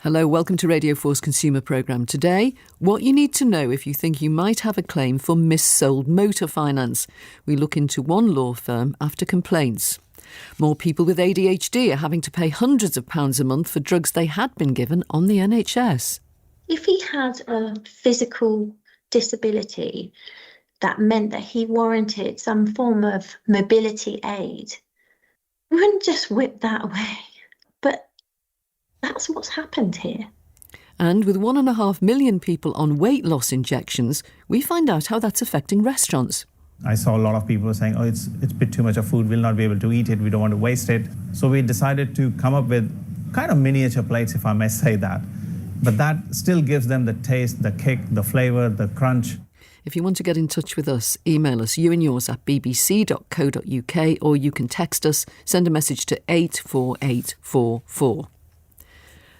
Hello, welcome to Radio 4's Consumer Programme. Today, what you need to know if you think you might have a claim for missold motor finance. We look into one law firm after complaints. More people with ADHD are having to pay hundreds of pounds a month for drugs they had been given on the NHS. If he had a physical disability, that meant that he warranted some form of mobility aid. We wouldn't just whip that away. But that's what's happened here. And with 1.5 million people on weight loss injections, we find out how that's affecting restaurants. I saw a lot of people saying, it's a bit too much of food, we'll not be able to eat it, we don't want to waste it. So we decided to come up with kind of miniature plates, if I may say that. But that still gives them the taste, the kick, the flavour, the crunch. If you want to get in touch with us, email us, you and yours, at bbc.co.uk, or you can text us, send a message to 84844.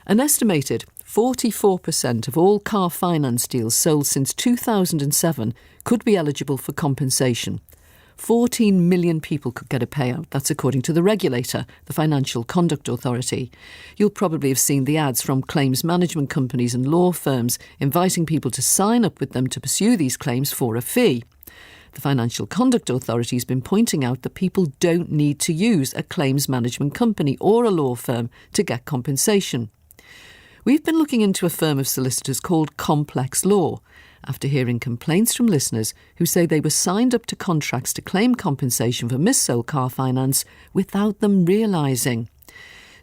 An estimated 44% of all car finance deals sold since 2007 could be eligible for compensation. 14 million people could get a payout. That's according to the regulator, the Financial Conduct Authority. You'll probably have seen the ads from claims management companies and law firms inviting people to sign up with them to pursue these claims for a fee. The Financial Conduct Authority has been pointing out that people don't need to use a claims management company or a law firm to get compensation. We've been looking into a firm of solicitors called Complex Law, after hearing complaints from listeners who say they were signed up to contracts to claim compensation for missold car finance without them realising.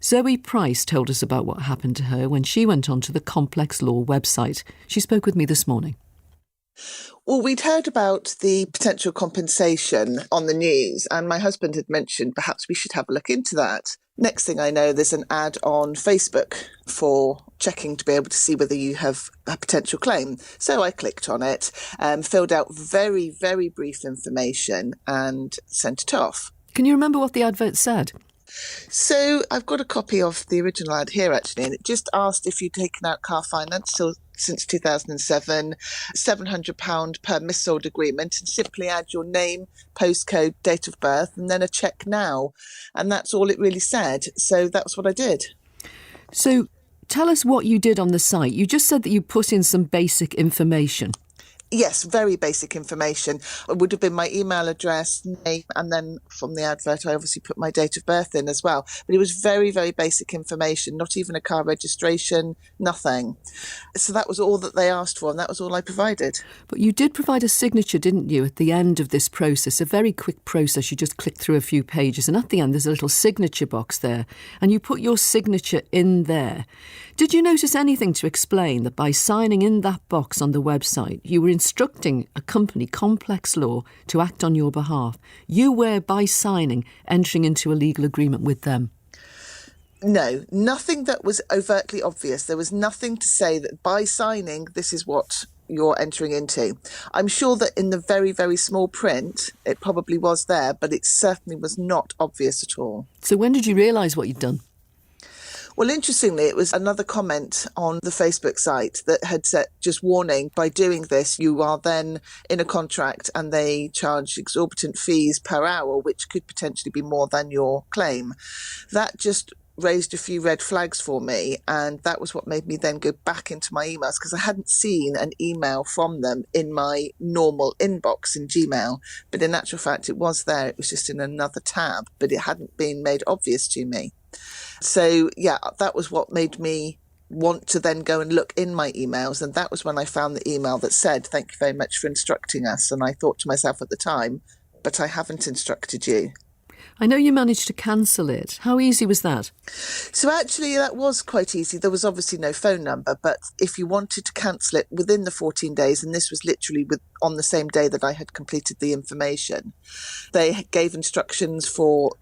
Zoe Price told us about what happened to her when she went onto the Complex Law website. She spoke with me this morning. Well, we'd heard about the potential compensation on the news, and my husband had mentioned perhaps we should have a look into that. Next thing I know, there's an ad on Facebook for checking to be able to see whether you have a potential claim. So I clicked on it, filled out very, very brief information and sent it off. Can you remember what the advert said? So I've got a copy of the original ad here, actually, and it just asked if you'd taken out car finance since 2007, £700 per missold agreement, and simply add your name, postcode, date of birth, and then a check now. And that's all it really said. So that's what I did. So tell us what you did on the site. You just said that you put in some basic information. Yes, very basic information. It would have been my email address, name, and then from the advert I obviously put my date of birth in as well. But it was very, very basic information, not even a car registration, nothing. So that was all that they asked for, and that was all I provided. But you did provide a signature, didn't you, at the end of this process? A very quick process. You just click through a few pages, and at the end there's a little signature box there, and you put your signature in there. Did you notice anything to explain that by signing in that box on the website, you were instructing a company, Complex Law, to act on your behalf? You were, by signing, entering into a legal agreement with them? No, nothing that was overtly obvious. There was nothing to say that by signing, this is what you're entering into. I'm sure that in the very, very small print, it probably was there, but it certainly was not obvious at all. So when did you realise what you'd done? Well, interestingly, it was another comment on the Facebook site that had said, just warning, by doing this, you are then in a contract and they charge exorbitant fees per hour, which could potentially be more than your claim. That just raised a few red flags for me, and that was what made me then go back into my emails, because I hadn't seen an email from them in my normal inbox in Gmail, but in actual fact it was there. It was just in another tab, but it hadn't been made obvious to me. So yeah, that was what made me want to then go and look in my emails, and that was when I found the email that said, "Thank you very much for instructing us." And I thought to myself at the time, but I haven't instructed you. I know you managed to cancel it. How easy was that? So actually that was quite easy. There was obviously no phone number, but if you wanted to cancel it within the 14 days, and this was literally on the same day that I had completed the information, they gave instructions for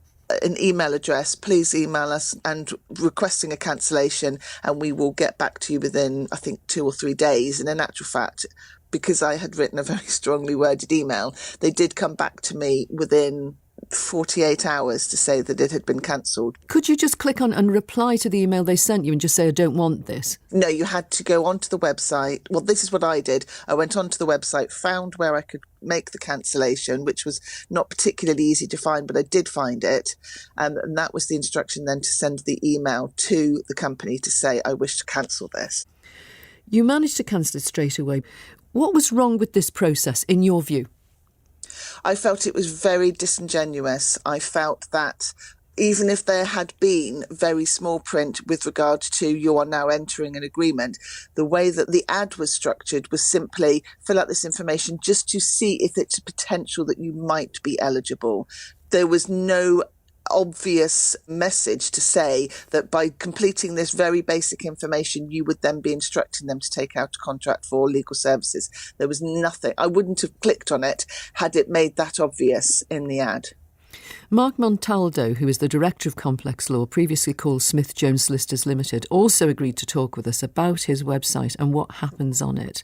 an email address. Please email us and requesting a cancellation, and we will get back to you within, I think, 2 or 3 days. And in actual fact, because I had written a very strongly worded email, they did come back to me within 48 hours to say that it had been cancelled. Could you just click on and reply to the email they sent you and just say, I don't want this? No, you had to go onto the website. Well, this is what I did. I went onto the website, found where I could make the cancellation, which was not particularly easy to find, but I did find it. And that was the instruction then to send the email to the company to say, I wish to cancel this. You managed to cancel it straight away. What was wrong with this process, in your view? I felt it was very disingenuous. I felt that even if there had been very small print with regard to you are now entering an agreement, the way that the ad was structured was simply fill out this information just to see if it's a potential that you might be eligible. There was no obvious message to say that by completing this very basic information, you would then be instructing them to take out a contract for legal services. There was nothing. I wouldn't have clicked on it had it made that obvious in the ad. Mark Montaldo, who is the Director of Complex Law, previously called Smith Jones Solicitors Limited, also agreed to talk with us about his website and what happens on it.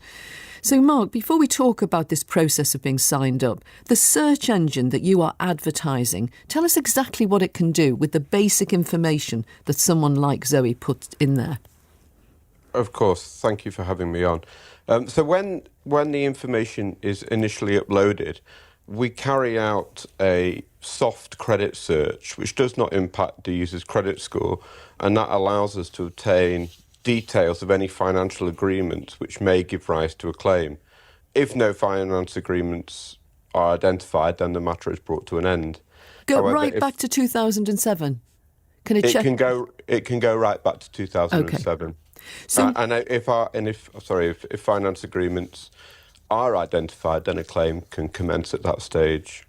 So, Mark, before we talk about this process of being signed up, the search engine that you are advertising, tell us exactly what it can do with the basic information that someone like Zoe put in there. Of course. Thank you for having me on. So when the information is initially uploaded, we carry out a soft credit search, which does not impact the user's credit score, and that allows us to obtain details of any financial agreements which may give rise to a claim. If no finance agreements are identified, then the matter is brought to an end. Go However, back to 2007. Can it check? It can go right back to 2007. Okay. So, if finance agreements are identified, then a claim can commence at that stage.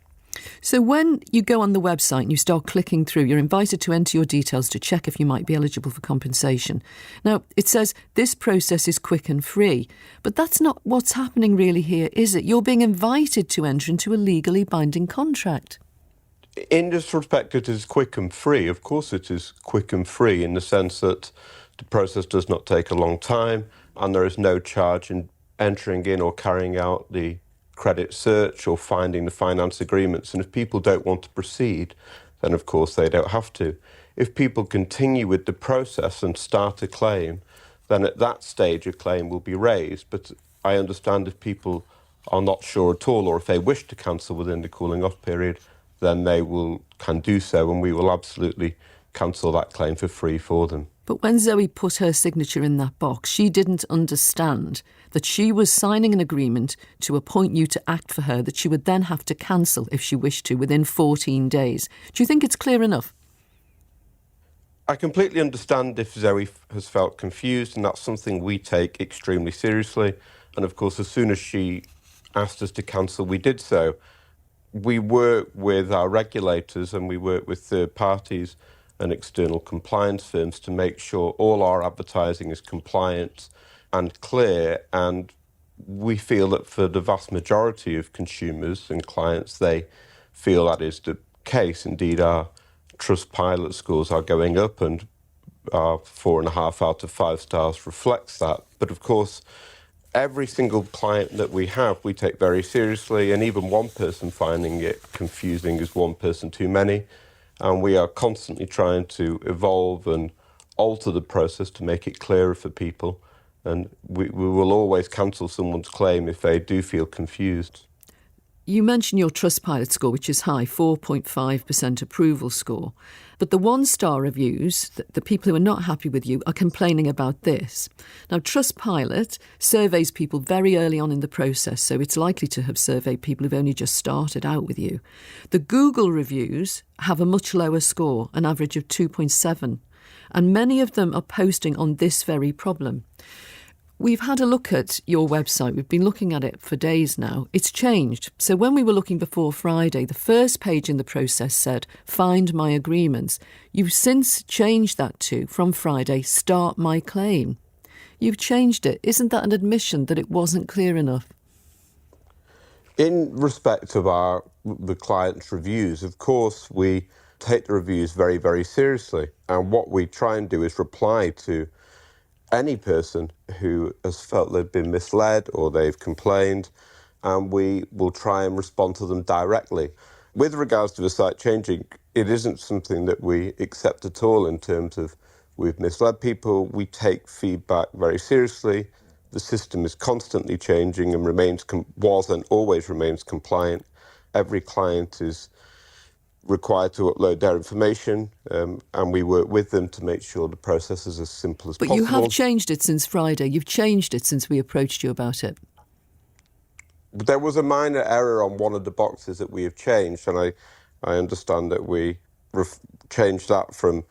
So when you go on the website and you start clicking through, you're invited to enter your details to check if you might be eligible for compensation. Now, it says this process is quick and free, but that's not what's happening really here, is it? You're being invited to enter into a legally binding contract. In this respect, it is quick and free. Of course it is quick and free in the sense that the process does not take a long time and there is no charge in entering in or carrying out the credit search or finding the finance agreements. And if people don't want to proceed, then of course they don't have to. If people continue with the process and start a claim, then at that stage a claim will be raised. But I understand if people are not sure at all, or if they wish to cancel within the cooling off period, then they can do so, and we will absolutely cancel that claim for free for them. But when Zoe put her signature in that box, she didn't understand that she was signing an agreement to appoint you to act for her that she would then have to cancel if she wished to within 14 days. Do you think it's clear enough? I completely understand if Zoe has felt confused, and that's something we take extremely seriously. And of course, as soon as she asked us to cancel, we did so. We work with our regulators and we work with third parties and external compliance firms to make sure all our advertising is compliant and clear, and we feel that for the vast majority of consumers and clients, they feel that is the case. Indeed, our Trustpilot scores are going up, and our 4.5 out of 5 stars reflects that. But of course, every single client that we have, we take very seriously, and even one person finding it confusing is one person too many. And we are constantly trying to evolve and alter the process to make it clearer for people. And we will always cancel someone's claim if they do feel confused. You mentioned your Trustpilot score, which is high, 4.5% approval score. But the one-star reviews, the people who are not happy with you, are complaining about this. Now, Trustpilot surveys people very early on in the process, so it's likely to have surveyed people who've only just started out with you. The Google reviews have a much lower score, an average of 2.7, and many of them are posting on this very problem. We've had a look at your website. We've been looking at it for days now. It's changed. So when we were looking before Friday, the first page in the process said, find my agreements. You've since changed that to, from Friday, start my claim. You've changed it. Isn't that an admission that it wasn't clear enough? In respect of the client's reviews, of course, we take the reviews very, very seriously. And what we try and do is reply to any person who has felt they've been misled or they've complained, and we will try and respond to them directly. With regards to the site changing, it isn't something that we accept at all in terms of we've misled people. We take feedback very seriously. The system is constantly changing and was and always remains compliant. Every client is required to upload their information, and we work with them to make sure the process is as simple as possible. But you have changed it since Friday. You've changed it since we approached you about it. There was a minor error on one of the boxes that we have changed, and I understand that we changed that from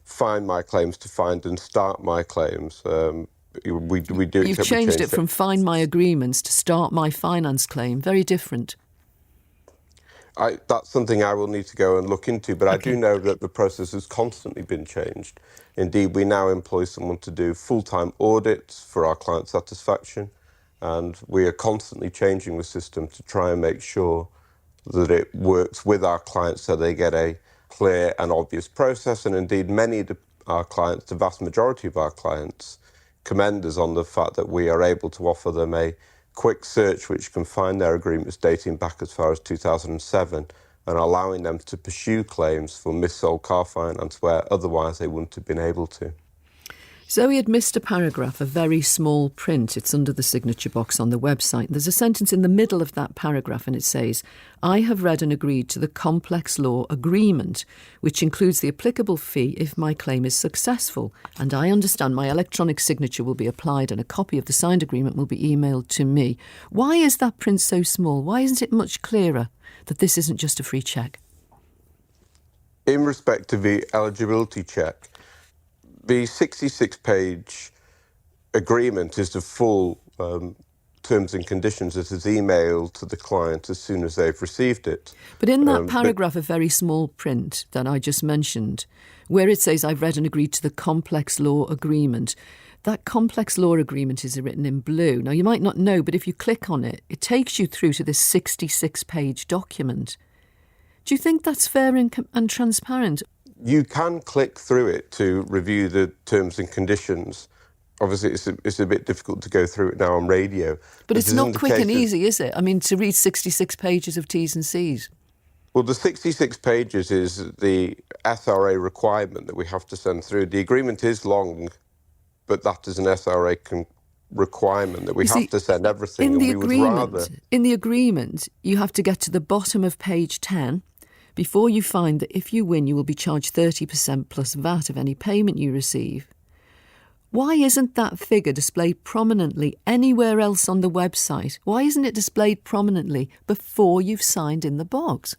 find my claims to find and start my claims. We do. You've changed it from find my agreements to start my finance claim. Very different. That's something I will need to go and look into, but okay. I do know that the process has constantly been changed. Indeed, we now employ someone to do full-time audits for our client satisfaction, and we are constantly changing the system to try and make sure that it works with our clients so they get a clear and obvious process. And indeed, many of our clients, the vast majority of our clients, commend us on the fact that we are able to offer them a quick search which can find their agreements dating back as far as 2007 and allowing them to pursue claims for missold car finance where otherwise they wouldn't have been able to. Zoe had missed a paragraph, a very small print. It's under the signature box on the website. There's a sentence in the middle of that paragraph and it says, I have read and agreed to the complex law agreement, which includes the applicable fee if my claim is successful. And I understand my electronic signature will be applied and a copy of the signed agreement will be emailed to me. Why is that print so small? Why isn't it much clearer that this isn't just a free cheque? In respect to the eligibility check, the 66-page agreement is the full terms and conditions that is emailed to the client as soon as they've received it. But in that paragraph of very small print that I just mentioned, where it says I've read and agreed to the complex law agreement, that complex law agreement is written in blue. Now, you might not know, but if you click on it, it takes you through to this 66-page document. Do you think that's fair and transparent? You can click through it to review the terms and conditions. Obviously, it's a bit difficult to go through it now on radio. But it's not quick and easy, is it? I mean, to read 66 pages of T's and C's. Well, the 66 pages is the SRA requirement that we have to send through. The agreement is long, but that is an SRA requirement that we have to send everything. In the agreement, you have to get to the bottom of page 10 before you find that if you win, you will be charged 30% plus VAT of any payment you receive. Why isn't that figure displayed prominently anywhere else on the website? Why isn't it displayed prominently before you've signed in the box?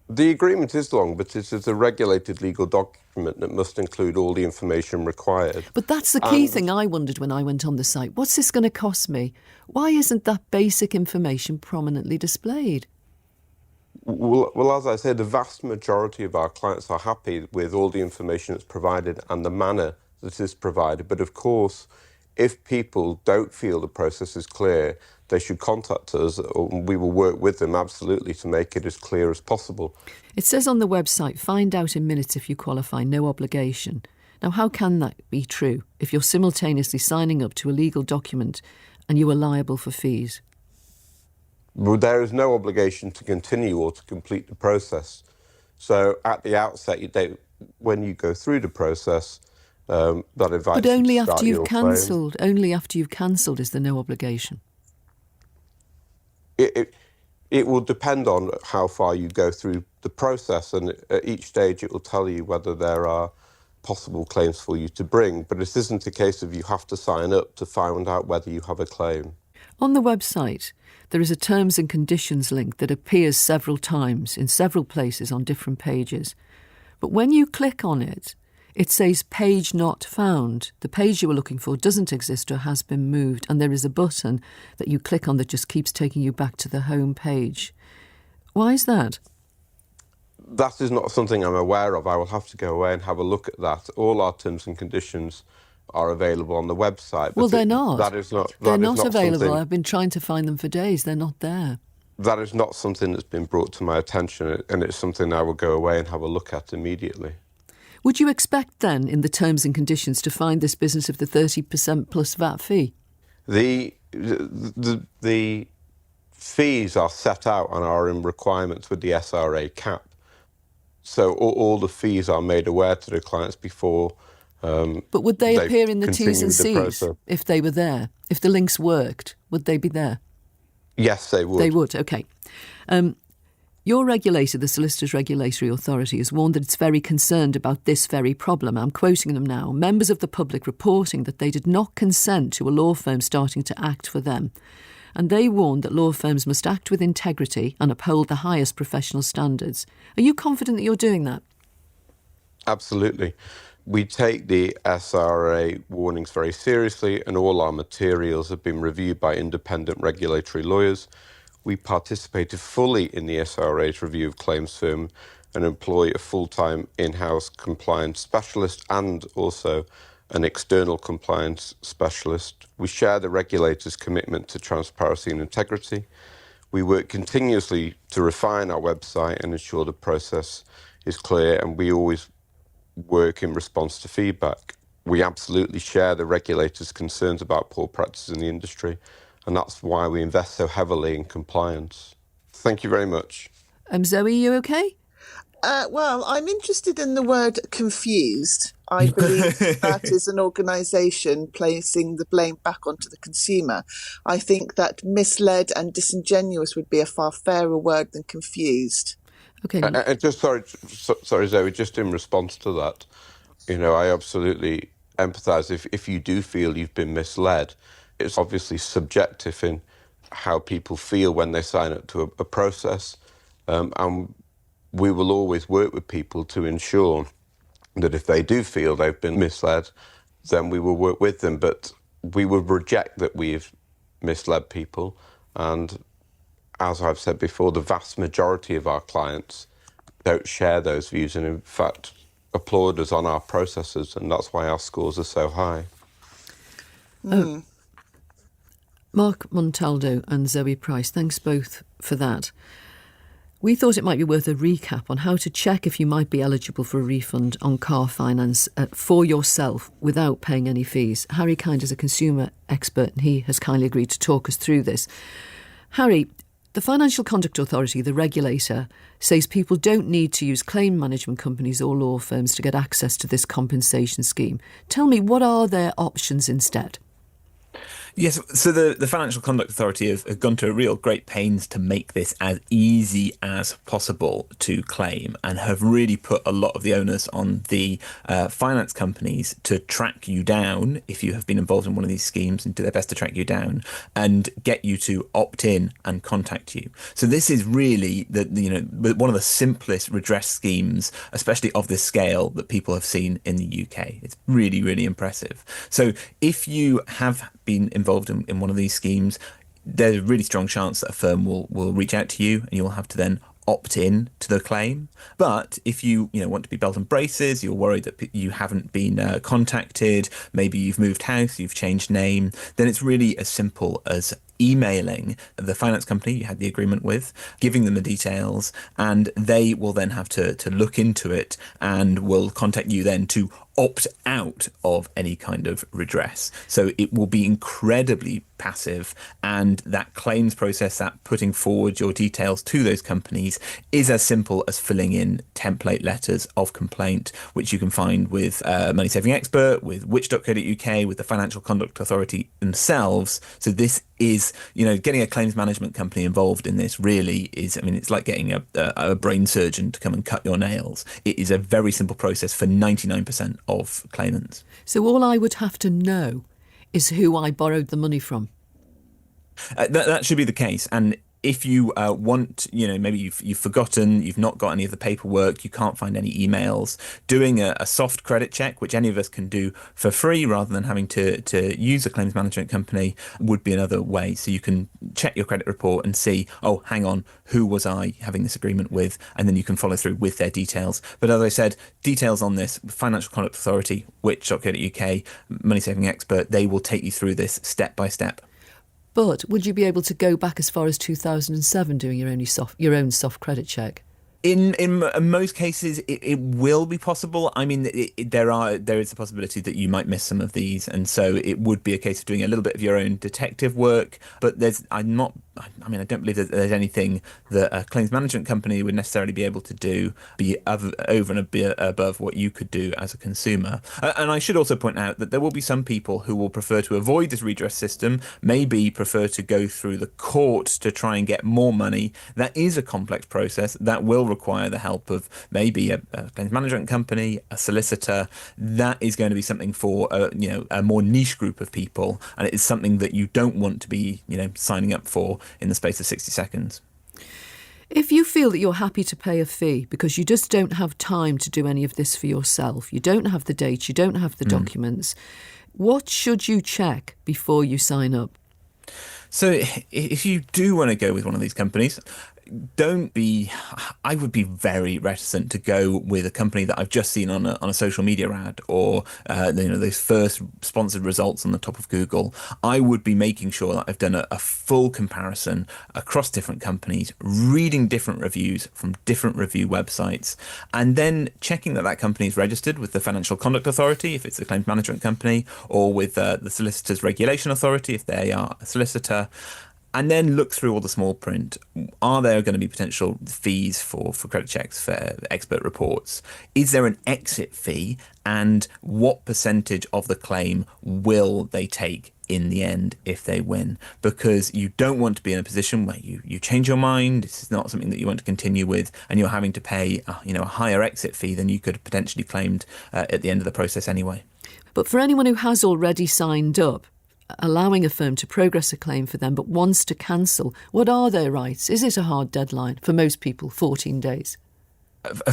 The agreement is long, but it is a regulated legal document that must include all the information required. But that's the key thing I wondered when I went on the site. What's this going to cost me? Why isn't that basic information prominently displayed? Well, as I said, the vast majority of our clients are happy with all the information that's provided and the manner that is provided. But of course, if people don't feel the process is clear, they should contact us, or we will work with them absolutely to make it as clear as possible. It says on the website, find out in minutes if you qualify, no obligation. Now, how can that be true if you're simultaneously signing up to a legal document and you are liable for fees? Well, there is no obligation to continue or to complete the process. So at the outset, when you go through the process, that advice. But only after you've cancelled. Only after you've cancelled is there no obligation. It will depend on how far you go through the process, and at each stage it will tell you whether there are possible claims for you to bring. But it isn't a case of you have to sign up to find out whether you have a claim. On the website, there is a terms and conditions link that appears several times in several places on different pages. But when you click on it, it says page not found. The page you were looking for doesn't exist or has been moved, and there is a button that you click on that just keeps taking you back to the home page. Why is that? That is not something I'm aware of. I will have to go away and have a look at that. All our terms and conditions are available on the website. Well, they're not. They're not available. Something... I've been trying to find them for days. They're not there. That is not something that's been brought to my attention, and it's something I will go away and have a look at immediately. Would you expect then, in the terms and conditions, to find this business of the 30% plus VAT fee? The fees are set out and are in requirements with the SRA cap. So all the fees are made aware to the clients before. But would they appear in the T's and continue the C's process. if they were there? If the links worked, would they be there? Yes, they would. They would, OK. Your regulator, the Solicitors Regulatory Authority, has warned that it's very concerned about this very problem. I'm quoting them now. Members of the public reporting that they did not consent to a law firm starting to act for them. And they warned that law firms must act with integrity and uphold the highest professional standards. Are you confident that you're doing that? Absolutely. We take the SRA warnings very seriously, and all our materials have been reviewed by independent regulatory lawyers. We participated fully in the SRA's review of claims firm and employ a full-time in-house compliance specialist and also an external compliance specialist. We share the regulator's commitment to transparency and integrity. We work continuously to refine our website and ensure the process is clear, and we always work in response to feedback. We absolutely share the regulator's concerns about poor practices in the industry, and that's why we invest so heavily in compliance. Thank you very much. Zoe, you okay? Well, I'm interested in the word confused. I believe that is an organisation placing the blame back onto the consumer. I think that misled and disingenuous would be a far fairer word than confused. Okay. And just sorry, Zoe, just in response to that, I absolutely empathise. If you do feel you've been misled, it's obviously subjective in how people feel when they sign up to a process. And we will always work with people to ensure that if they do feel they've been misled, then we will work with them. But we would reject that we've misled people. And as I've said before, the vast majority of our clients don't share those views and, in fact, applaud us on our processes. And that's why our scores are so high. Mark Montaldo and Zoe Price, thanks both for that. We thought it might be worth a recap on how to check if you might be eligible for a refund on car finance for yourself without paying any fees. Harry Kind is a consumer expert and he has kindly agreed to talk us through this. Harry, the Financial Conduct Authority, the regulator, says people don't need to use claim management companies or law firms to get access to this compensation scheme. Tell me, what are their options instead? Yes, so the Financial Conduct Authority have gone to a real great pains to make this as easy as possible to claim and have really put a lot of the onus on the finance companies to track you down if you have been involved in one of these schemes and do their best to track you down and get you to opt in and contact you. So this is really one of the simplest redress schemes, especially of this scale, that people have seen in the UK. It's really, really impressive. So if you have been involved in one of these schemes, there's a really strong chance that a firm will reach out to you and you'll have to then opt in to the claim. But if you want to be belt and braces, you're worried that you haven't been contacted, maybe you've moved house, you've changed name, then it's really as simple as emailing the finance company you had the agreement with, giving them the details, and they will then have to look into it and will contact you then to opt out of any kind of redress. So it will be incredibly passive, and that claims process, that putting forward your details to those companies, is as simple as filling in template letters of complaint, which you can find with Money Saving Expert, with which.co.uk, with the Financial Conduct Authority themselves. So this is, getting a claims management company involved in this really is, it's like getting a brain surgeon to come and cut your nails. It is a very simple process for 99% of claimants. So all I would have to know is who I borrowed the money from. That should be the case. And if you want, maybe you've forgotten, you've not got any of the paperwork, you can't find any emails, doing a soft credit check, which any of us can do for free rather than having to use a claims management company, would be another way. So you can check your credit report and see, oh, hang on, who was I having this agreement with? And then you can follow through with their details. But as I said, details on this, Financial Conduct Authority, which.co.uk, Money Saving Expert, they will take you through this step by step. But would you be able to go back as far as 2007 doing your own soft credit check? In most cases, it will be possible. There is a possibility that you might miss some of these, and so it would be a case of doing a little bit of your own detective work. But I'm not I mean, I don't believe that there's anything that a claims management company would necessarily be able to do over and above what you could do as a consumer. And I should also point out that there will be some people who will prefer to avoid this redress system, maybe prefer to go through the courts to try and get more money. That is a complex process that will require the help of maybe a claims management company, a solicitor. That is going to be something for a more niche group of people, and it is something that you don't want to be signing up for in the space of 60 seconds. If you feel that you're happy to pay a fee because you just don't have time to do any of this for yourself, you don't have the dates, you don't have the documents, what should you check before you sign up? So if you do want to go with one of these companies, I would be very reticent to go with a company that I've just seen on a social media ad or those first sponsored results on the top of Google. I would be making sure that I've done a full comparison across different companies, reading different reviews from different review websites, and then checking that company is registered with the Financial Conduct Authority if it's a claims management company, or with the Solicitors Regulation Authority if they are a solicitor. And then look through all the small print. Are there going to be potential fees for credit checks, for expert reports? Is there an exit fee? And what percentage of the claim will they take in the end if they win? Because you don't want to be in a position where you change your mind, this is not something that you want to continue with, and you're having to pay a higher exit fee than you could have potentially claimed at the end of the process anyway. But for anyone who has already signed up, allowing a firm to progress a claim for them but wants to cancel, what are their rights? Is it a hard deadline? For most people, 14 days.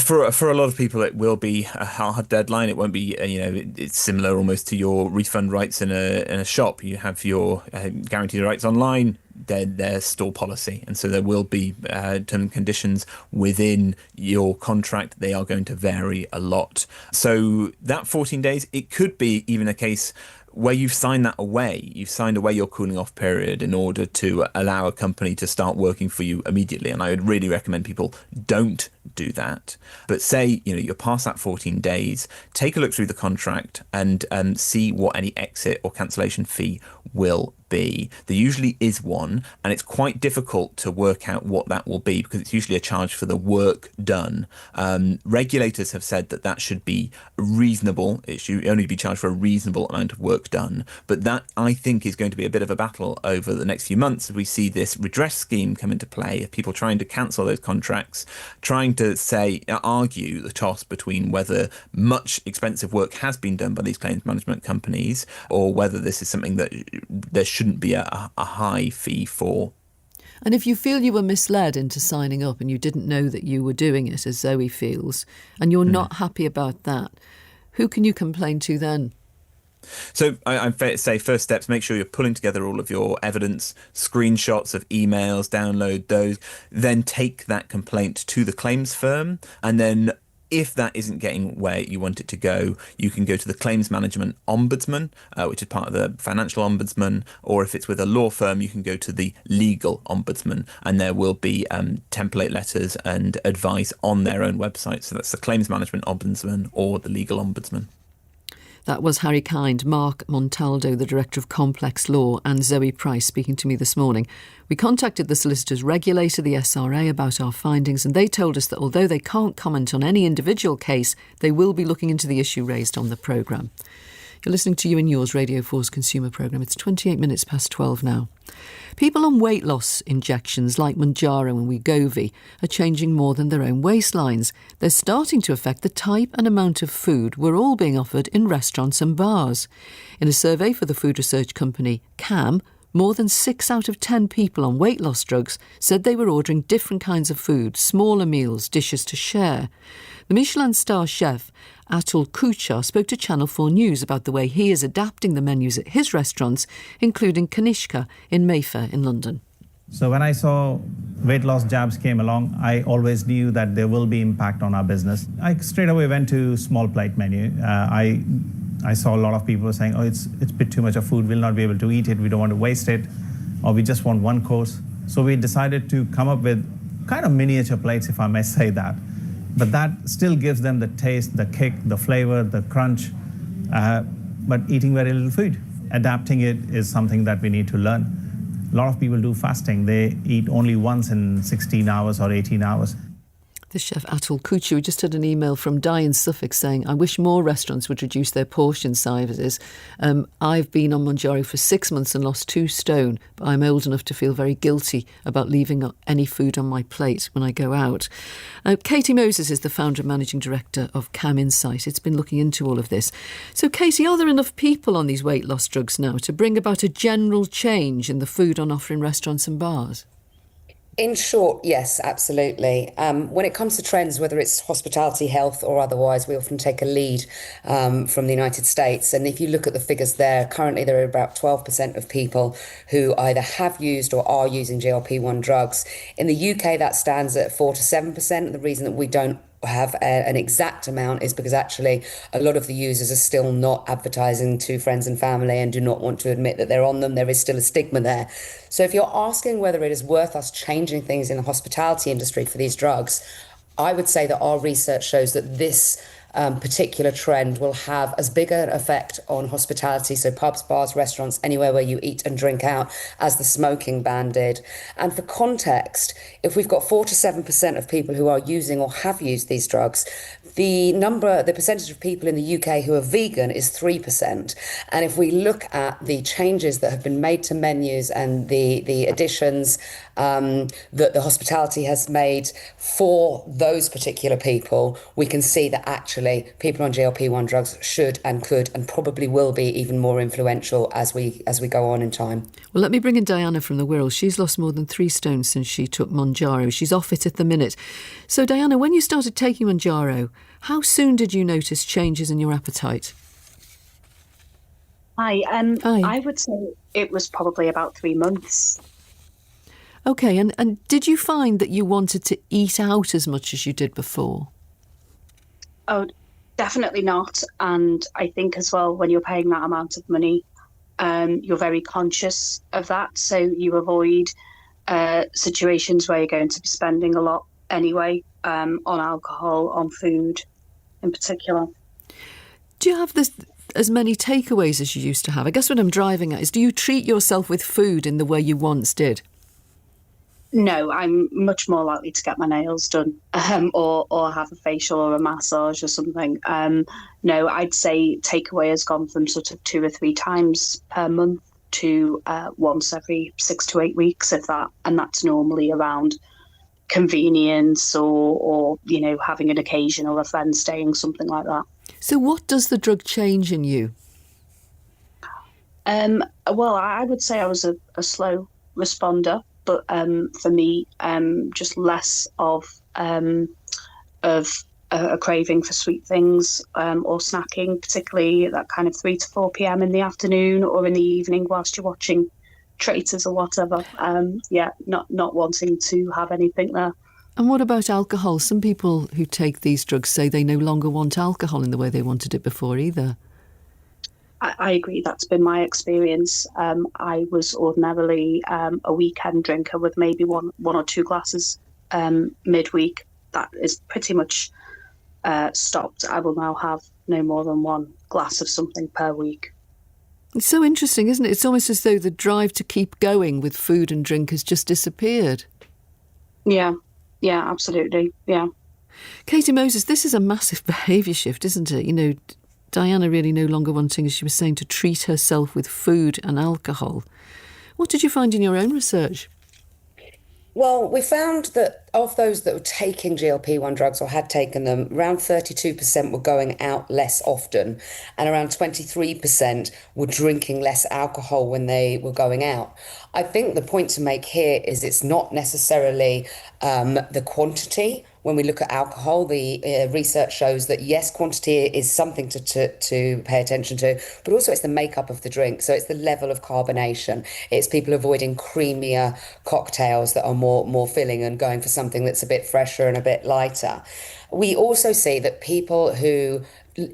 For a lot of people, it will be a hard deadline. It won't be, it's similar almost to your refund rights in a shop. You have your guaranteed rights online, their store policy. And so there will be terms and conditions within your contract. They are going to vary a lot. So that 14 days, it could be even a case where you've signed away your cooling off period in order to allow a company to start working for you immediately. And I would really recommend people don't do that. But say, you're past that 14 days, take a look through the contract and see what any exit or cancellation fee will be. There usually is one, and it's quite difficult to work out what that will be because it's usually a charge for the work done. Regulators have said that should be reasonable. It should only be charged for a reasonable amount of work done. But that, I think, is going to be a bit of a battle over the next few months as we see this redress scheme come into play, people trying to cancel those contracts, trying to argue the toss between whether much expensive work has been done by these claims management companies or whether this is something that there shouldn't be a high fee for. And if you feel you were misled into signing up and you didn't know that you were doing it, as Zoe feels, and you're not happy about that, who can you complain to then? So I'd say first steps, make sure you're pulling together all of your evidence, screenshots of emails, download those, then take that complaint to the claims firm, and then if that isn't getting where you want it to go, you can go to the Claims Management Ombudsman, which is part of the Financial Ombudsman, or if it's with a law firm, you can go to the Legal Ombudsman, and there will be template letters and advice on their own website. So that's the Claims Management Ombudsman or the Legal Ombudsman. That was Harry Kind, Mark Montaldo, the Director of Complex Law, and Zoe Price speaking to me this morning. We contacted the solicitors regulator, the SRA, about our findings, and they told us that although they can't comment on any individual case, they will be looking into the issue raised on the programme. You're listening to You and Yours, Radio 4's consumer programme. It's 28 minutes past 12 now. People on weight loss injections like Mounjaro and Wegovy are changing more than their own waistlines. They're starting to affect the type and amount of food we're all being offered in restaurants and bars. In a survey for the food research company CAM, more than 6 out of 10 people on weight loss drugs said they were ordering different kinds of food, smaller meals, dishes to share. The Michelin star chef Atul Kuchar spoke to Channel 4 News about the way he is adapting the menus at his restaurants, including Kanishka in Mayfair in London. So when I saw weight loss jabs came along, I always knew that there will be impact on our business. I straight away went to small plate menu. I saw a lot of people saying, it's a bit too much of food, we'll not be able to eat it, we don't want to waste it, or we just want one course. So we decided to come up with kind of miniature plates, if I may say that. But that still gives them the taste, the kick, the flavor, the crunch, but eating very little food. Adapting it is something that we need to learn. A lot of people do fasting. They eat only once in 16 hours or 18 hours. The chef Atul Kuchu. We just had an email from Di in Suffolk saying, I wish more restaurants would reduce their portion sizes. I've been on Manjaro for 6 months and lost 2 stone, but I'm old enough to feel very guilty about leaving any food on my plate when I go out. Katie Moses is the founder and managing director of CAM Insight. It's been looking into all of this. So, Katie, are there enough people on these weight loss drugs now to bring about a general change in the food on offer in restaurants and bars? In short, yes, absolutely. When it comes to trends, whether it's hospitality, health or otherwise, we often take a lead from the United States. And if you look at the figures there, currently there are about 12% of people who either have used or are using GLP-1 drugs. In the UK, that stands at 4 to 7%. The reason that we don't have an exact amount is because actually a lot of the users are still not advertising to friends and family and do not want to admit that they're on them. There is still a stigma there. So if you're asking whether it is worth us changing things in the hospitality industry for these drugs, I would say that our research shows that this particular trend will have as big an effect on hospitality, so pubs, bars, restaurants, anywhere where you eat and drink out, as the smoking ban did. And for context, if we've got 4 to 7% of people who are using or have used these drugs, the percentage of people in the UK who are vegan is 3%. And if we look at the changes that have been made to menus and the additions that the hospitality has made for those particular people, we can see that actually people on GLP-1 drugs should and could and probably will be even more influential as we go on in time. Well, let me bring in Diana from the Wirral. She's lost more than 3 stones since she took Manjaro. She's off it at the minute. So, Diana, when you started taking Manjaro, how soon did you notice changes in your appetite? Hi. Hi. I would say it was probably about 3 months. OK, and did you find that you wanted to eat out as much as you did before? Oh, definitely not. And I think as well, when you're paying that amount of money, you're very conscious of that. So you avoid situations where you're going to be spending a lot anyway, on alcohol, on food in particular. Do you have as many takeaways as you used to have? I guess what I'm driving at is, do you treat yourself with food in the way you once did? No, I'm much more likely to get my nails done, or have a facial or a massage or something. No, I'd say takeaway has gone from sort of 2 or 3 times per month to once every 6 to 8 weeks, if that, and that's normally around convenience or having an occasion or a friend staying, something like that. So what does the drug change in you? Well, I would say I was a slow responder. But for me, just less of a craving for sweet things or snacking, particularly at that kind of 3 to 4 p.m. in the afternoon or in the evening whilst you're watching Traitors or whatever. Not wanting to have anything there. And what about alcohol? Some people who take these drugs say they no longer want alcohol in the way they wanted it before either. I agree. That's been my experience. I was ordinarily a weekend drinker with maybe one or 2 glasses midweek. That is pretty much stopped. I will now have no more than 1 glass of something per week. It's so interesting, isn't it? It's almost as though the drive to keep going with food and drink has just disappeared. Yeah, absolutely. Yeah. Katie Moses, this is a massive behaviour shift, isn't it? Diana really no longer wanting, as she was saying, to treat herself with food and alcohol. What did you find in your own research? Well, we found that of those that were taking GLP-1 drugs or had taken them, around 32% were going out less often and around 23% were drinking less alcohol when they were going out. I think the point to make here is it's not necessarily the quantity. When we look at alcohol, the research shows that, yes, quantity is something to pay attention to, but also it's the makeup of the drink. So it's the level of carbonation. It's people avoiding creamier cocktails that are more filling and going for something that's a bit fresher and a bit lighter. We also see that people who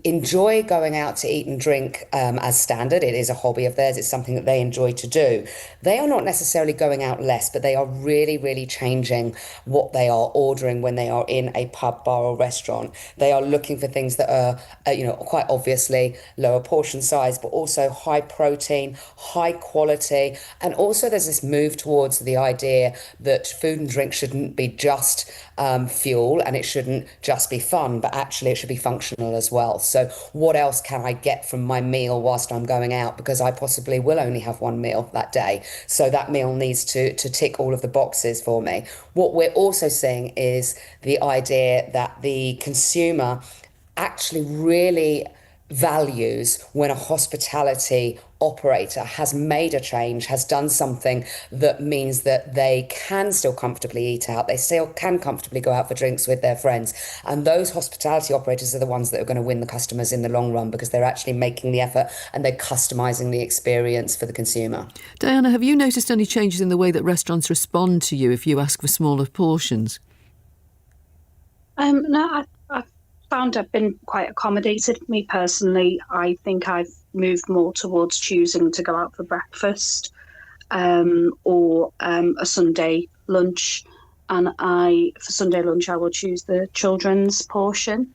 enjoy going out to eat and drink as standard. It is a hobby of theirs. It's something that they enjoy to do. They are not necessarily going out less, but they are really, really changing what they are ordering when they are in a pub, bar or restaurant. They are looking for things that are, quite obviously lower portion size, but also high protein, high quality. And also there's this move towards the idea that food and drink shouldn't be just fuel, and it shouldn't just be fun, but actually it should be functional as well. So what else can I get from my meal whilst I'm going out? Because I possibly will only have one meal that day. So that meal needs to tick all of the boxes for me. What we're also seeing is the idea that the consumer actually really values when a hospitality operator has made a change, has done something that means that they can still comfortably eat out, they still can comfortably go out for drinks with their friends. And those hospitality operators are the ones that are going to win the customers in the long run, because they're actually making the effort and they're customising the experience for the consumer. Diana, have you noticed any changes in the way that restaurants respond to you if you ask for smaller portions? No, I found I've been quite accommodated. Me personally, I think I've moved more towards choosing to go out for breakfast or a Sunday lunch. And for Sunday lunch, I will choose the children's portion,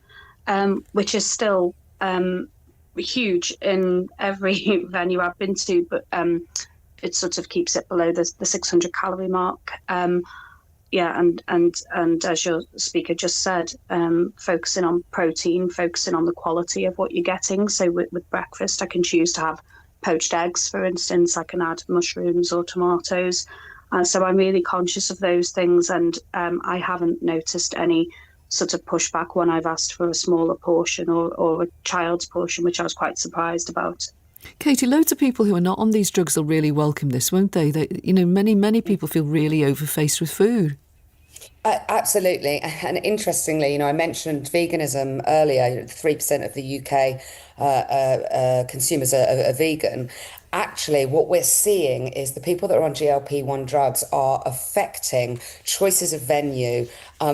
which is still huge in every venue I've been to, but it sort of keeps it below the 600 calorie mark. And as your speaker just said, focusing on protein, focusing on the quality of what you're getting. So with breakfast, I can choose to have poached eggs, for instance. I can add mushrooms or tomatoes. So I'm really conscious of those things, and I haven't noticed any sort of pushback when I've asked for a smaller portion or a child's portion, which I was quite surprised about. Katie, loads of people who are not on these drugs will really welcome this, won't they? Many people feel really overfaced with food. Absolutely. And interestingly, I mentioned veganism earlier. 3% of the UK consumers are vegan. Actually, what we're seeing is the people that are on GLP-1 drugs are affecting choices of venue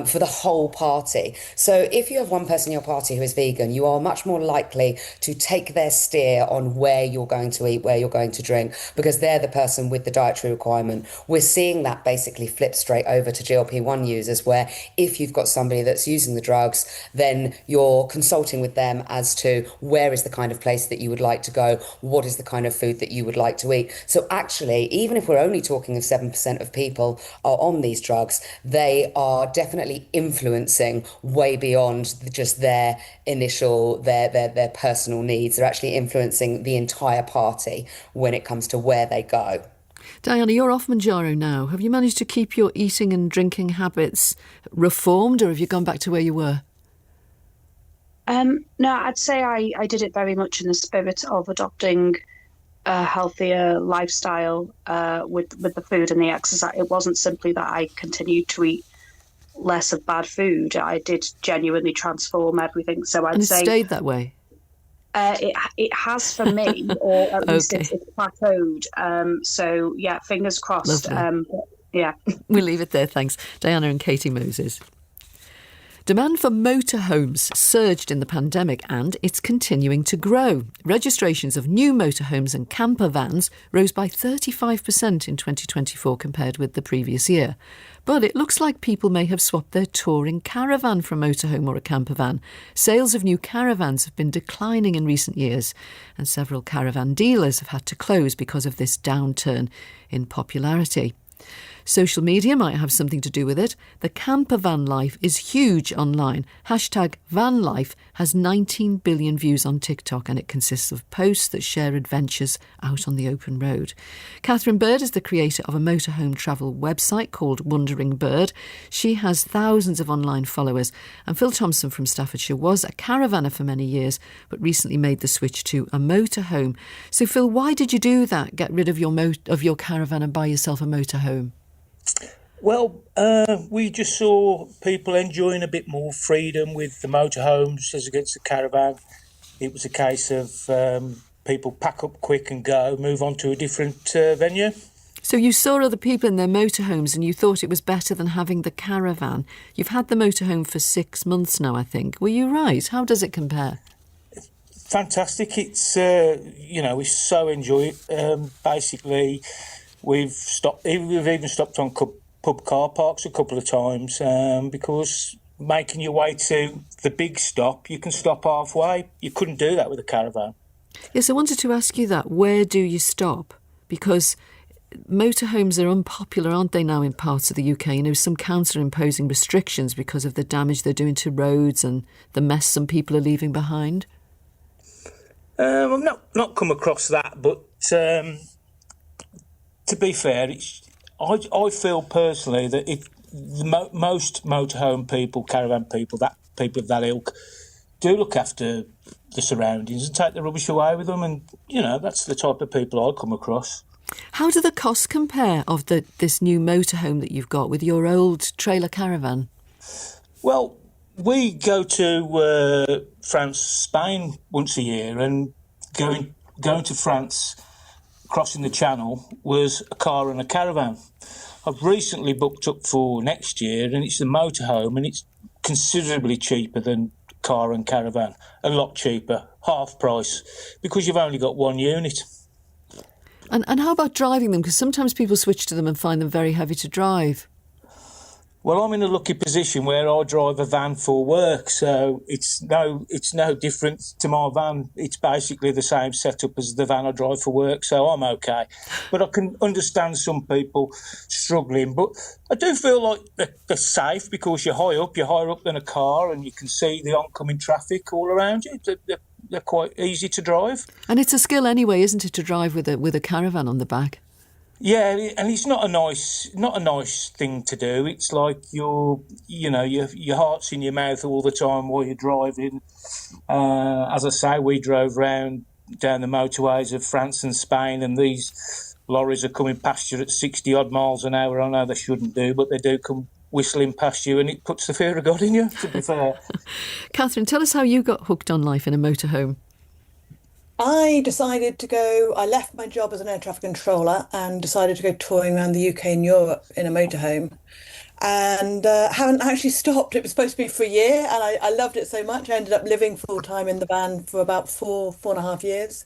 for the whole party. So if you have one person in your party who is vegan, you are much more likely to take their steer on where you're going to eat, where you're going to drink, because they're the person with the dietary requirement. We're seeing that basically flip straight over to GLP-1 users, where if you've got somebody that's using the drugs, then you're consulting with them as to where is the kind of place that you would like to go, what is the kind of food that you would like to eat. So actually, even if we're only talking of 7% of people are on these drugs, they are definitely influencing way beyond just their initial, their personal needs. They're actually influencing the entire party when it comes to where they go. Diana, you're off Manjaro now. Have you managed to keep your eating and drinking habits reformed, or have you gone back to where you were? No, I'd say I did it very much in the spirit of adopting a healthier lifestyle with the food and the exercise. It wasn't simply that I continued to eat less of bad food. I did genuinely transform everything. So I'd say... And it stayed that way? It has for me, or at least Okay. it's plateaued. So, yeah, fingers crossed. Yeah. We'll leave it there, thanks. Diana and Katie Moses. Demand for motorhomes surged in the pandemic and it's continuing to grow. Registrations of new motorhomes and camper vans rose by 35% in 2024 compared with the previous year. But it looks like people may have swapped their touring caravan for a motorhome or a camper van. Sales of new caravans have been declining in recent years, and several caravan dealers have had to close because of this downturn in popularity. Social media might have something to do with it. The camper van life is huge online. #vanlife has 19 billion views on TikTok, and it consists of posts that share adventures out on the open road. Catherine Bird is the creator of a motorhome travel website called Wandering Bird. She has thousands of online followers, and Phil Thompson from Staffordshire was a caravaner for many years, but recently made the switch to a motorhome. So Phil, why did you do that? Get rid of your caravan and buy yourself a motorhome? Well, we just saw people enjoying a bit more freedom with the motorhomes as against the caravan. It was a case of people pack up quick and go, move on to a different venue. So you saw other people in their motorhomes and you thought it was better than having the caravan. You've had the motorhome for 6 months now, I think. Were you right? How does it compare? fantastic. It's we so enjoy it. Basically, we've even stopped on pub car parks a couple of times because making your way to the big stop, you can stop halfway. You couldn't do that with a caravan. Yes, I wanted to ask you that. Where do you stop? Because motorhomes are unpopular, aren't they, now in parts of the UK? You know, some councils are imposing restrictions because of the damage they're doing to roads and the mess some people are leaving behind. I've not come across that, but to be fair, I feel personally that if most motorhome people, caravan people, people of that ilk, do look after the surroundings and take the rubbish away with them, and that's the type of people I come across. How do the costs compare of this new motorhome that you've got with your old trailer caravan? Well, we go to France, Spain once a year, and going to France, crossing the Channel, was a car and a caravan. I've recently booked up for next year, and it's the motorhome, and it's considerably cheaper than car and caravan. A lot cheaper, half price, because you've only got one unit. And how about driving them? Because sometimes people switch to them and find them very heavy to drive. Well, I'm in a lucky position where I drive a van for work, so it's no different to my van. It's basically the same setup as the van I drive for work, so I'm okay. But I can understand some people struggling. But I do feel like they're safe because you're higher up than a car, and you can see the oncoming traffic all around you. They're quite easy to drive. And it's a skill anyway, isn't it, to drive with a caravan on the back? Yeah, and it's not a nice thing to do. It's like your heart's in your mouth all the time while you're driving. As I say, we drove down the motorways of France and Spain, and these lorries are coming past you at 60 odd miles an hour. I know they shouldn't do, but they do come whistling past you, and it puts the fear of God in you, to be fair. Catherine, tell us how you got hooked on life in a motorhome. I left my job as an air traffic controller and decided to go touring around the UK and Europe in a motorhome, and haven't actually stopped. It was supposed to be for a year, and I loved it so much. I ended up living full time in the van for about four and a half years.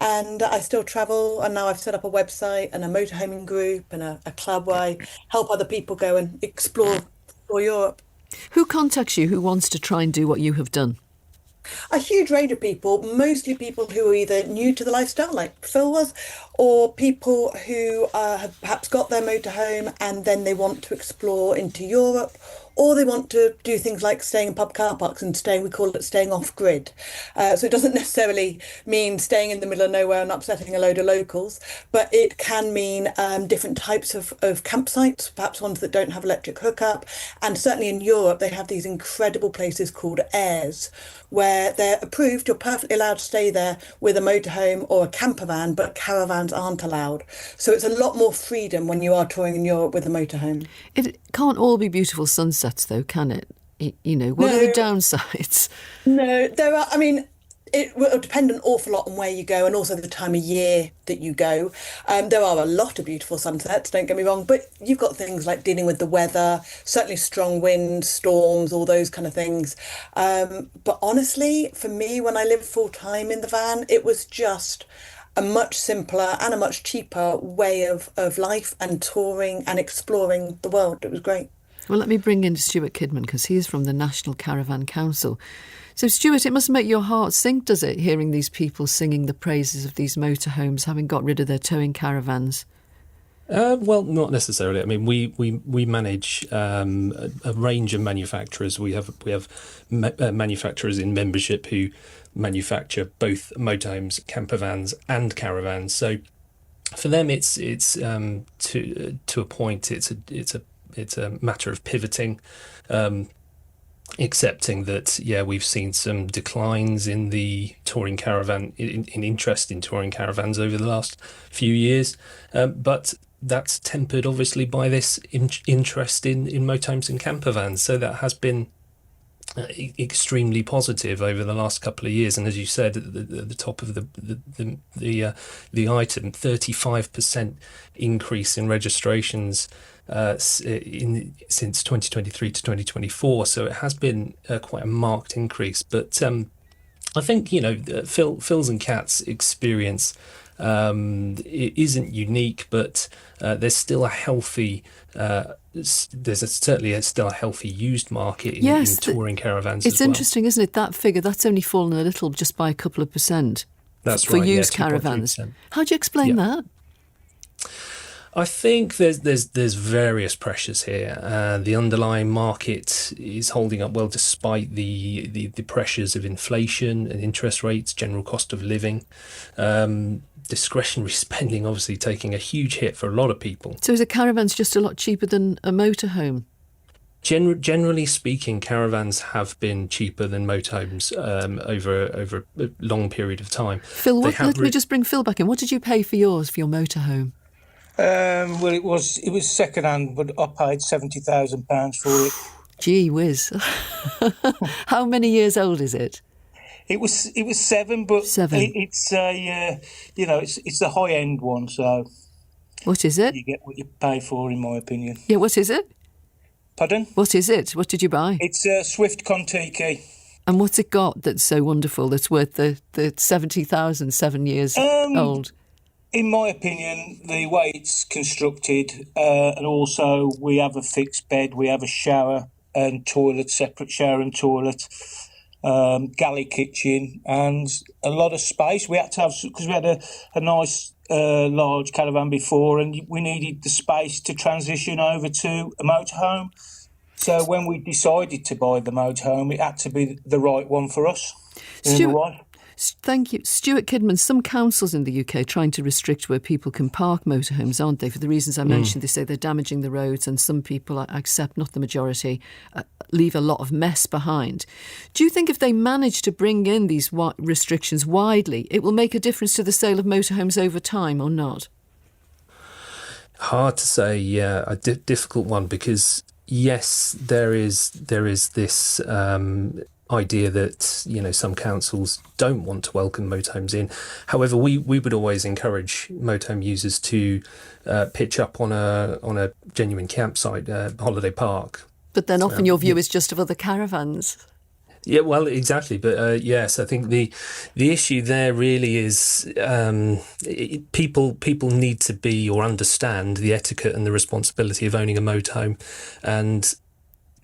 And I still travel, and now I've set up a website and a motorhoming group and a club where I help other people go and explore Europe. Who contacts you who wants to try and do what you have done? A huge range of people, mostly people who are either new to the lifestyle, like Phil was, or people who have perhaps got their motorhome and then they want to explore into Europe, or they want to do things like staying in pub car parks and we call it staying off grid. So it doesn't necessarily mean staying in the middle of nowhere and upsetting a load of locals, but it can mean different types of campsites, perhaps ones that don't have electric hookup. And certainly in Europe, they have these incredible places called airs, where they're approved, you're perfectly allowed to stay there with a motorhome or a camper van, but caravans aren't allowed. So it's a lot more freedom when you are touring in Europe with a motorhome. It can't all be beautiful sunsets, though, can it? What are the downsides? No, there are. I mean, it will depend an awful lot on where you go and also the time of year that you go. There are a lot of beautiful sunsets, don't get me wrong, but you've got things like dealing with the weather, certainly strong winds, storms, all those kind of things. But honestly, for me, when I lived full time in the van, it was just a much simpler and a much cheaper way of life and touring and exploring the world. It was great. Well, let me bring in Stuart Kidman, because he is from the National Caravan Council. So, Stuart, it must make your heart sink, does it, hearing these people singing the praises of these motorhomes, having got rid of their towing caravans? Well, not necessarily. I mean, we manage a range of manufacturers. We have manufacturers in membership who manufacture both motorhomes, camper vans, and caravans. So, for them, it's to a point. It's a matter of pivoting, accepting that, we've seen some declines in the touring caravan, in interest in touring caravans over the last few years. But that's tempered, obviously, by this interest in motorhomes and camper vans. So that has been extremely positive over the last couple of years. And as you said at the top of the item, 35% increase in registrations since 2023 to 2024, so it has been quite a marked increase. But I think, Phil's and Kat's experience it isn't unique, but there's still a healthy still a healthy used market in touring caravans as well. It's interesting, isn't it? That figure, that's only fallen a little, just by a couple of percent. That's for right, used 2.3%. caravans. How do you explain that? I think there's various pressures here. The underlying market is holding up well despite the pressures of inflation and interest rates, general cost of living. Discretionary spending obviously taking a huge hit for a lot of people. So is a caravan's just a lot cheaper than a motorhome? Generally speaking, caravans have been cheaper than motorhomes over a long period of time. Phil, let me just bring Phil back in. What did you pay for yours, for your motorhome? Well, it was second hand, but I paid £70,000 for it. Gee whiz! How many years old is it? It was 7, but it's it's the high end one. So what is it? You get what you pay for, in my opinion. Yeah, what is it? Pardon? What is it? What did you buy? It's a Swift Contiki. And what's it got that's so wonderful? That's worth the 70,000, 7 years old. In my opinion, the way it's constructed, and also we have a fixed bed, we have a shower and toilet, separate shower and toilet, galley kitchen, and a lot of space. We had to have, because we had a nice large caravan before, and we needed the space to transition over to a motorhome. So when we decided to buy the motorhome, it had to be the right one for us. Thank you. Stuart Kidman, some councils in the UK trying to restrict where people can park motorhomes, aren't they? For the reasons I mentioned, they say they're damaging the roads, and some people, I accept, not the majority, leave a lot of mess behind. Do you think if they manage to bring in these restrictions widely, it will make a difference to the sale of motorhomes over time or not? Hard to say, yeah. A difficult one, because yes, there is this idea that some councils don't want to welcome motorhomes in. However, we would always encourage motorhome users to pitch up on a genuine campsite, holiday park. But then often your view is just of other caravans. Yeah, well, exactly. But yes, I think the issue there really is people need to be or understand the etiquette and the responsibility of owning a motorhome, and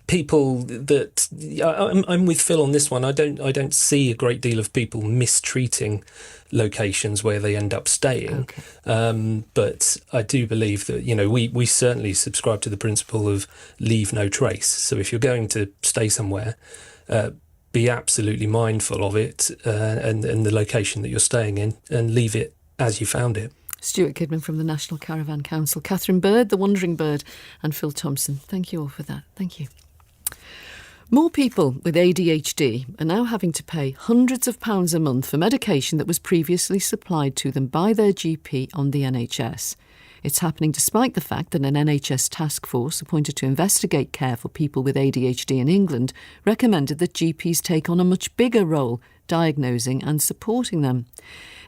people that I'm with Phil on this one. I don't see a great deal of people mistreating locations where they end up staying. Okay. But I do believe that we certainly subscribe to the principle of leave no trace. So if you're going to stay somewhere, be absolutely mindful of it and the location that you're staying in, and leave it as you found it. Stuart Kidman from the National Caravan Council, Catherine Bird, the Wandering Bird, and Phil Thompson. Thank you all for that. Thank you. More people with ADHD are now having to pay hundreds of pounds a month for medication that was previously supplied to them by their GP on the NHS. It's happening despite the fact that an NHS task force appointed to investigate care for people with ADHD in England recommended that GPs take on a much bigger role diagnosing and supporting them.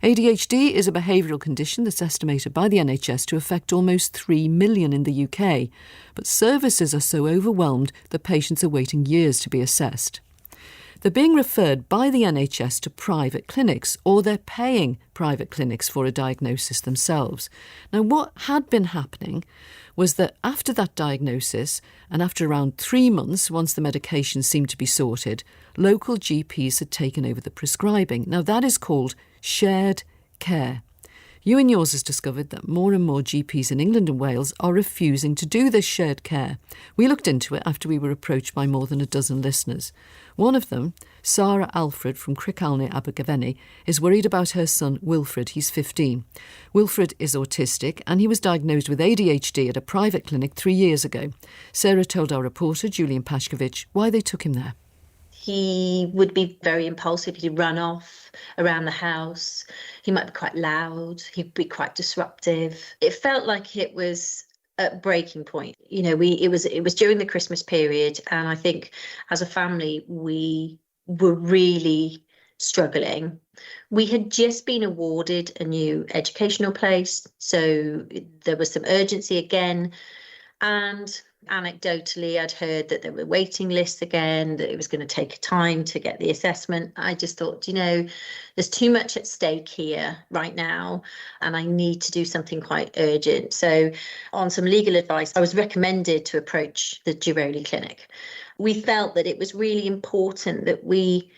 ADHD is a behavioural condition that's estimated by the NHS to affect almost 3 million in the UK, but services are so overwhelmed that patients are waiting years to be assessed. They're being referred by the NHS to private clinics, or they're paying private clinics for a diagnosis themselves. Now, what had been happening was that after that diagnosis, and after around 3 months, once the medication seemed to be sorted, local GPs had taken over the prescribing. Now, that is called shared care. You and Yours has discovered that more and more GPs in England and Wales are refusing to do this shared care. We looked into it after we were approached by more than a dozen listeners. One of them, Sarah Alfred from Crickalney, Abergavenny, is worried about her son Wilfred. He's 15. Wilfred is autistic and he was diagnosed with ADHD at a private clinic 3 years ago. Sarah told our reporter, Julian Pashkovich, why they took him there. He would be very impulsive. He'd run off around the house. He might be quite loud. He'd be quite disruptive. It felt like it was at breaking point. It was during the Christmas period, and I think as a family we were really struggling. We had just been awarded a new educational place, so there was some urgency again, and Anecdotally, I'd heard that there were waiting lists again, that it was going to take time to get the assessment. I just thought, there's too much at stake here right now, and I need to do something quite urgent. So on some legal advice, I was recommended to approach the Giroli Clinic. We felt that it was really important that we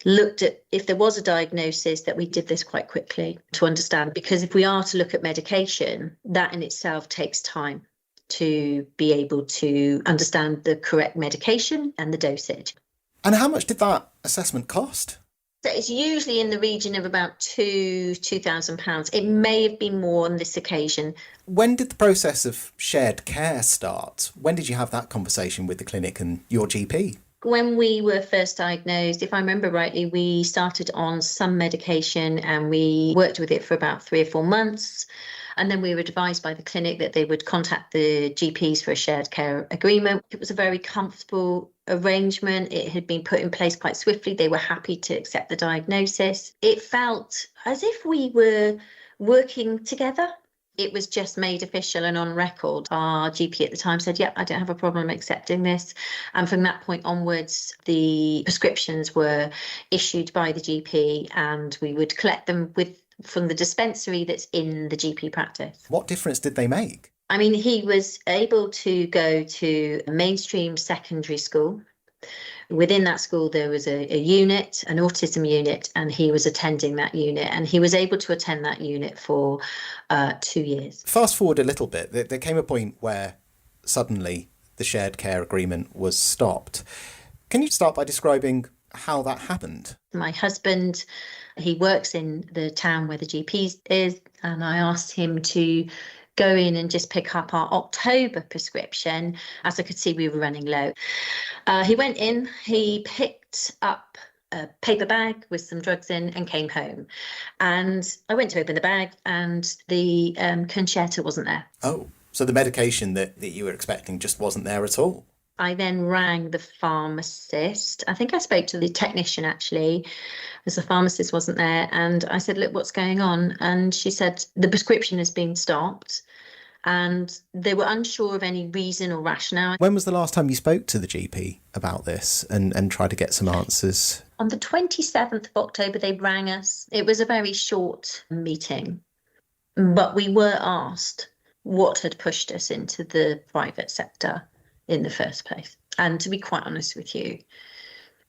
looked at, if there was a diagnosis, that we did this quite quickly to understand, because if we are to look at medication, that in itself takes time to be able to understand the correct medication and the dosage. And how much did that assessment cost? So it's usually in the region of about £2,000. It may have been more on this occasion. When did the process of shared care start? When did you have that conversation with the clinic and your GP? When we were first diagnosed, if I remember rightly, we started on some medication and we worked with it for about 3 or 4 months. And then we were advised by the clinic that they would contact the GPs for a shared care agreement. It was a very comfortable arrangement. It had been put in place quite swiftly. They were happy to accept the diagnosis. It felt as if we were working together. It was just made official and on record. Our GP at the time said, I don't have a problem accepting this. And from that point onwards, the prescriptions were issued by the GP and we would collect them from the dispensary that's in the GP practice. What difference did they make? I mean, he was able to go to a mainstream secondary school. Within that school, there was a unit, an autism unit, and he was attending that unit. And he was able to attend that unit for 2 years. Fast forward a little bit. There came a point where suddenly the shared care agreement was stopped. Can you start by describing how that happened? My husband, he works in the town where the GP is, and I asked him to go in and just pick up our October prescription, as I could see we were running low. He went in, he picked up a paper bag with some drugs in and came home. And I went to open the bag and the concerta wasn't there. Oh, so the medication that you were expecting just wasn't there at all? I then rang the pharmacist. I think I spoke to the technician actually, as the pharmacist wasn't there. And I said, look, what's going on? And she said, the prescription has been stopped. And they were unsure of any reason or rationale. When was the last time you spoke to the GP about this and tried to get some answers? On the 27th of October, they rang us. It was a very short meeting, but we were asked what had pushed us into the private sector in the first place. And to be quite honest with you,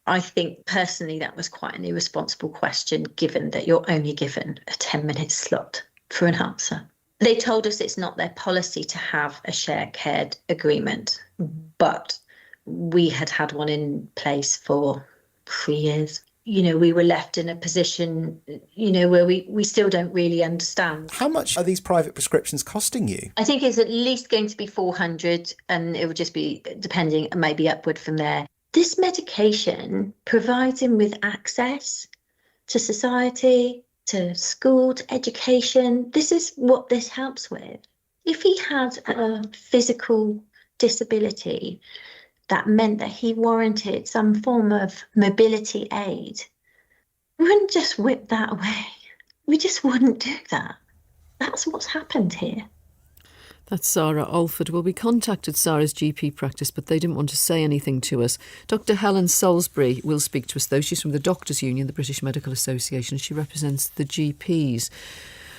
I think personally that was quite an irresponsible question, given that you're only given a 10-minute slot for an answer. They told us it's not their policy to have a shared care agreement, but we had had one in place for 3 years. We were left in a position, where we still don't really understand. How much are these private prescriptions costing you? I think it's at least going to be 400 and it will just be depending, maybe upward from there. This medication provides him with access to society, to school, to education. This is what this helps with. If he had a physical disability, that meant that he warranted some form of mobility aid, we wouldn't just whip that away. We just wouldn't do that. That's what's happened here. That's Sarah Alford. Well, we contacted Sarah's GP practice, but they didn't want to say anything to us. Dr. Helen Salisbury will speak to us, though. She's from the Doctors' Union, the British Medical Association. She represents the GPs.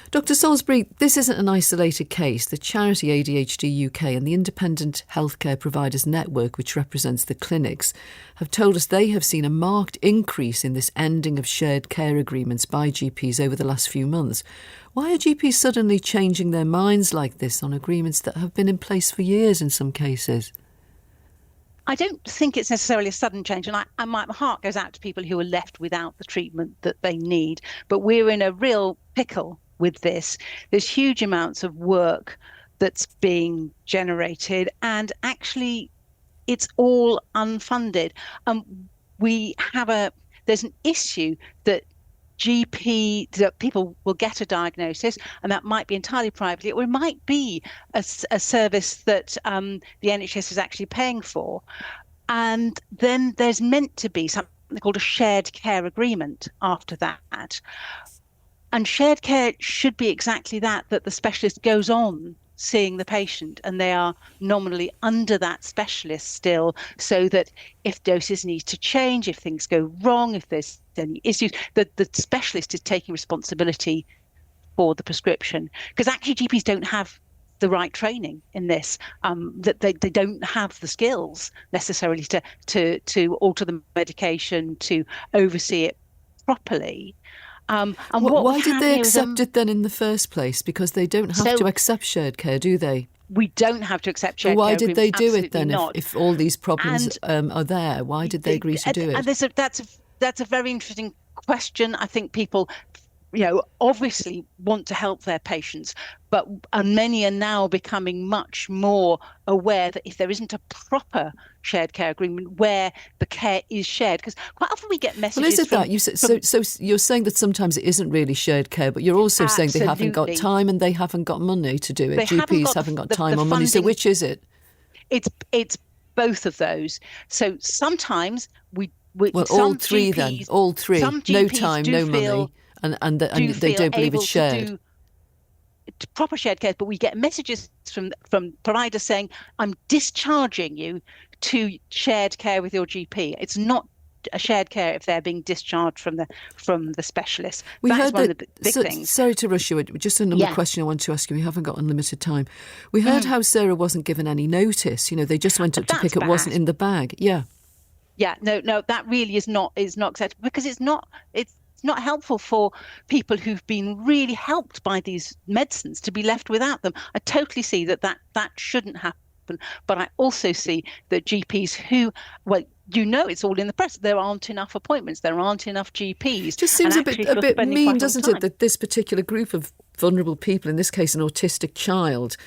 Dr. Salisbury, this isn't an isolated case. The charity ADHD UK and the Independent Healthcare Providers Network, which represents the clinics, have told us they have seen a marked increase in this ending of shared care agreements by GPs over the last few months. Why are GPs suddenly changing their minds like this on agreements that have been in place for years in some cases? I don't think it's necessarily a sudden change, and my heart goes out to people who are left without the treatment that they need. But we're in a real pickle with this. There's huge amounts of work that's being generated, and actually it's all unfunded. There's an issue that that people will get a diagnosis, and that might be entirely privately, or it might be a service that the NHS is actually paying for. And then there's meant to be something called a shared care agreement after that. And shared care should be exactly that the specialist goes on seeing the patient, and they are nominally under that specialist still, so that if doses need to change, if things go wrong, if there's any issues, the specialist is taking responsibility for the prescription. Because actually GPs don't have the right training in this, that they don't have the skills necessarily to alter the medication, to oversee it properly. And why did they accept it then in the first place? Because they don't have to accept shared care, do they? We don't have to accept shared care. Why did they do it Absolutely then? not. If all these problems are there, why did they agree to do it? And that's a very interesting question. I think people, obviously want to help their patients, and many are now becoming much more aware that if there isn't a proper shared care agreement where the care is shared, because quite often we get messages. Well, is it that you so you're saying that sometimes it isn't really shared care, but you're also saying they haven't got time and they haven't got money to do it. GPs haven't got time or money. So which is it? It's both of those. So sometimes all three then. All three. No time, no money. And they don't believe it's shared. Proper shared care, but we get messages from providers saying, I'm discharging you to shared care with your GP. It's not a shared care if they're being discharged from the specialist. That's one of the big things. Sorry to rush you. Just another question I want to ask you. We haven't got unlimited time. We heard how Sarah wasn't given any notice. They just went up to pick it. Wasn't in the bag. Yeah. Yeah. No. That really is not acceptable, because it's not helpful for people who've been really helped by these medicines to be left without them. I totally see that shouldn't happen. But I also see that GPs who, it's all in the press, there aren't enough appointments, there aren't enough GPs. Just seems a bit mean, doesn't it, that this particular group of vulnerable people, in this case an autistic child,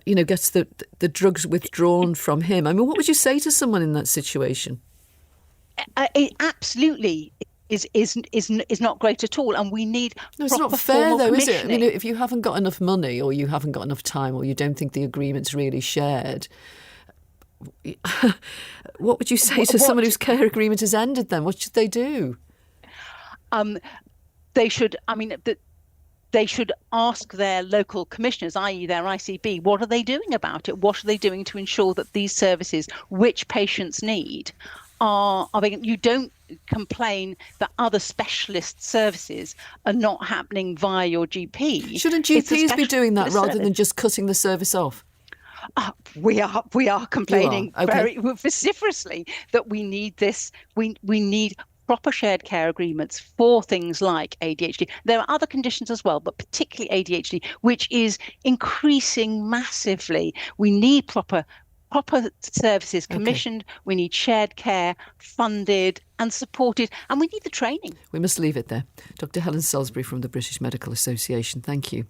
gets the drugs withdrawn from him. I mean, what would you say to someone in that situation? It absolutely is not great at all, and we need it's not fair though, is it? I mean, if you haven't got enough money, or you haven't got enough time, or you don't think the agreement's really shared, what would you say to someone whose care agreement has ended then? What should they do? They should ask their local commissioners, i.e. their ICB, what are they doing about it? What are they doing to ensure that these services, which patients need, are being. You don't complain that other specialist services are not happening via your GP. Shouldn't GPs be doing that rather than just cutting the service off? We are complaining very vociferously that we need this. We need proper shared care agreements for things like ADHD. There are other conditions as well, but particularly ADHD, which is increasing massively. We need proper services commissioned. We need shared care funded and supported, and we need the training. We must leave it there. Dr. Helen Salisbury from the British Medical Association, thank you.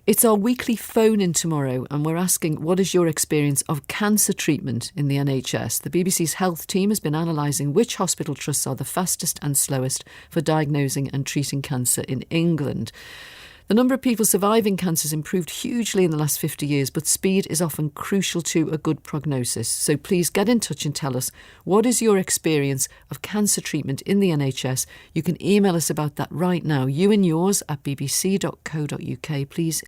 It's our weekly phone-in tomorrow, and we're asking, what is your experience of cancer treatment in the NHS? The BBC's health team has been analysing which hospital trusts are the fastest and slowest for diagnosing and treating cancer in England. The number of people surviving cancer has improved hugely in the last 50 years, but speed is often crucial to a good prognosis. So please get in touch and tell us, what is your experience of cancer treatment in the NHS? You can email us about that right now, youandyours@bbc.co.uk. Please